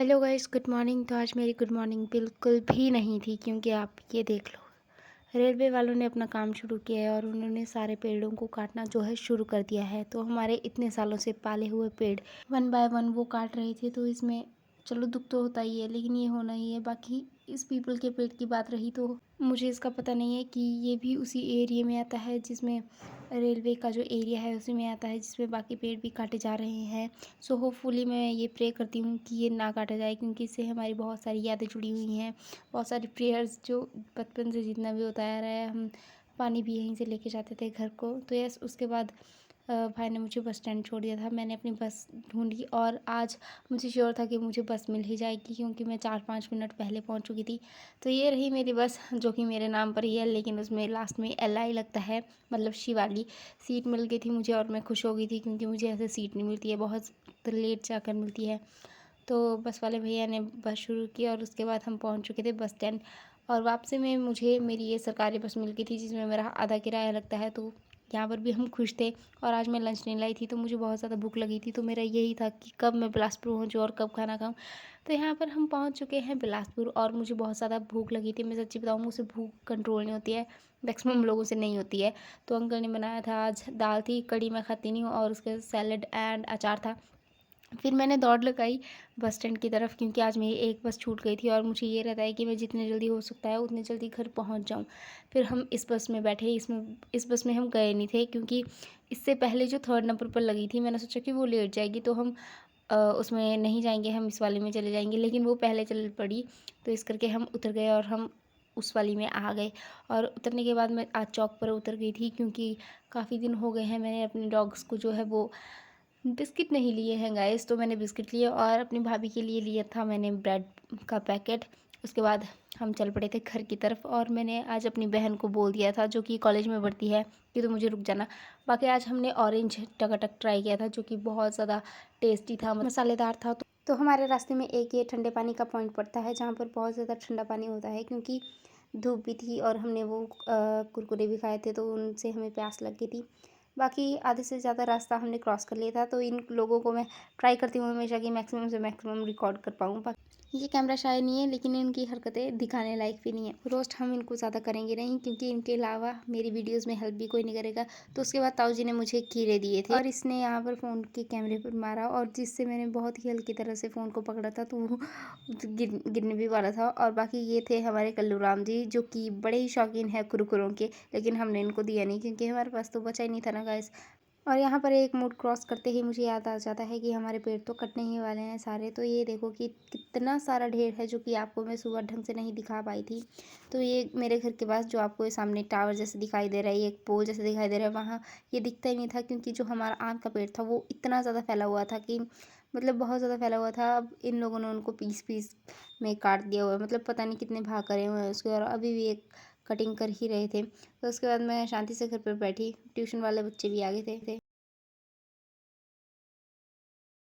Hello guys, good morning. तो आज मेरी गुड मॉर्निंग बिल्कुल भी नहीं थी, क्योंकि आप ये देख लो, रेलवे वालों ने अपना काम शुरू किया है और उन्होंने सारे पेड़ों को काटना जो है शुरू कर दिया है। तो हमारे इतने सालों से पाले हुए पेड़ वन बाय वन वो काट रहे थे। तो इसमें चलो दुख तो होता ही है, लेकिन ये होना ही है। बाकी इस पीपल के पेड़ की बात रही तो मुझे इसका पता नहीं है कि ये भी उसी एरिया में आता है जिसमें रेलवे का जो एरिया है उसी में आता है, जिसमें बाकी पेड़ भी काटे जा रहे हैं। सो होपफुली मैं ये प्रे करती हूँ कि ये ना काटा जाए, क्योंकि इससे हमारी बहुत सारी यादें जुड़ी हुई हैं। बहुत सारी प्रेयर्स जो बचपन से जितना भी होता आ रहा है, हम पानी भी यहीं से लेके जाते थे घर को। तो यस, उसके बाद भाई ने मुझे बस स्टैंड छोड़ दिया था। मैंने अपनी बस ढूंढी और आज मुझे श्योर था कि मुझे बस मिल ही जाएगी, क्योंकि मैं 4-5 मिनट पहले पहुंच चुकी थी। तो ये रही मेरी बस, जो कि मेरे नाम पर ही है, लेकिन उसमें लास्ट में LI लगता है, मतलब शिवाली। सीट मिल गई थी मुझे और मैं खुश हो गई थी, क्योंकि मुझे ऐसे सीट नहीं मिलती है, बहुत लेट जाकर मिलती है। तो बस वाले भैया ने बस शुरू की और उसके बाद हम पहुंच चुके थे बस स्टैंड। और वापसी में मुझे मेरी ये सरकारी बस मिल गई थी, जिसमें मेरा आधा किराया लगता है। तो यहाँ पर भी हम खुश थे। और आज मैं लंच नहीं लाई थी, तो मुझे बहुत ज़्यादा भूख लगी थी। तो मेरा यही था कि कब मैं बिलासपुर पहुँचूँ और कब खाना खाऊँ। तो यहाँ पर हम पहुँच चुके हैं बिलासपुर, और मुझे बहुत ज़्यादा भूख लगी थी। मैं सच्ची बताऊँ, मुझसे भूख कंट्रोल नहीं होती है, मैक्सिमम लोगों से नहीं होती है। तो अंकल ने बनाया था आज दाल थी, कड़ी मैं खाती नहीं हूँ, और उसके सैलड एंड अचार था। फिर मैंने दौड़ लगाई बस स्टैंड की तरफ, क्योंकि आज मेरी एक बस छूट गई थी और मुझे ये रहता है कि मैं जितने जल्दी हो सकता है उतनी जल्दी घर पहुंच जाऊं। फिर हम इस बस में बैठे। इस बस में हम गए नहीं थे, क्योंकि इससे पहले जो 3rd नंबर पर लगी थी, मैंने सोचा कि वो लेट जाएगी, तो हम उसमें नहीं जाएंगे, हम इस वाले में चले जाएंगे। लेकिन वो पहले चल पड़ी, तो इस करके हम उतर गए और हम उस वाली में आ गए। और उतरने के बाद मैं आज चौक पर उतर गई थी, क्योंकि काफ़ी दिन हो गए हैं मैंने अपने डॉग्स को जो है वो बिस्किट नहीं लिए हैं गाइस। तो मैंने बिस्किट लिए और अपनी भाभी के लिए लिया था मैंने ब्रेड का पैकेट। उसके बाद हम चल पड़े थे घर की तरफ, और मैंने आज अपनी बहन को बोल दिया था, जो कि कॉलेज में पढ़ती है, कि तो मुझे रुक जाना। बाकी आज हमने ऑरेंज टकाटक ट्राई किया था, जो कि बहुत ज़्यादा टेस्टी था, मसालेदार था। तो हमारे रास्ते में एक ये ठंडे पानी का पॉइंट पड़ता है, जहाँ पर बहुत ज़्यादा ठंडा पानी होता है, क्योंकि धूप भी थी और हमने वो कुरकुरे भी खाए थे, तो उनसे हमें प्यास लग गई थी। बाकी आधे से ज़्यादा रास्ता हमने क्रॉस कर लिया था। तो इन लोगों को मैं ट्राई करती हूँ हमेशा कि मैक्सिमम से मैक्सिमम रिकॉर्ड कर पाऊँ। ये कैमरा शाय नहीं है, लेकिन इनकी हरकतें दिखाने लायक भी नहीं है। रोस्ट हम इनको ज़्यादा करेंगे नहीं, क्योंकि इनके अलावा मेरी वीडियोस में हेल्प भी कोई नहीं करेगा। तो उसके बाद ताऊ जी ने मुझे खीरे दिए थे, और इसने यहाँ पर फ़ोन के कैमरे पर मारा, और जिससे मैंने बहुत ही हल्की तरह से फ़ोन को पकड़ा था, तो वो गिरने भी वाला था। और बाकी ये थे हमारे कल्लू राम जी, जो कि बड़े ही शौकीन है कुरकुरों के, लेकिन हमने इनको दिया नहीं, क्योंकि हमारे पास तो बचा ही नहीं था ना गाइस। और यहाँ पर एक मोड़ क्रॉस करते ही मुझे याद आ जाता है कि हमारे पेड़ तो कटने ही वाले हैं सारे। तो ये देखो कि कितना सारा ढेर है, जो कि आपको मैं सुबह ढंग से नहीं दिखा पाई थी। तो ये मेरे घर के पास, जो आपको ये सामने टावर जैसे दिखाई दे रहा है, एक पोल जैसे दिखाई दे रहा है, वहाँ ये दिखता ही नहीं था, क्योंकि जो हमारा आम का पेड़ था वो इतना ज़्यादा फैला हुआ था कि मतलब बहुत ज़्यादा फैला हुआ था। अब इन लोगों ने उनको पीस पीस में काट दिया हुआ है, मतलब पता नहीं कितने भाग करे हुए हैं उसके, और अभी भी एक कटिंग कर ही रहे थे। तो उसके बाद मैं शांति से घर पर बैठी, ट्यूशन वाले बच्चे भी आ गए थे।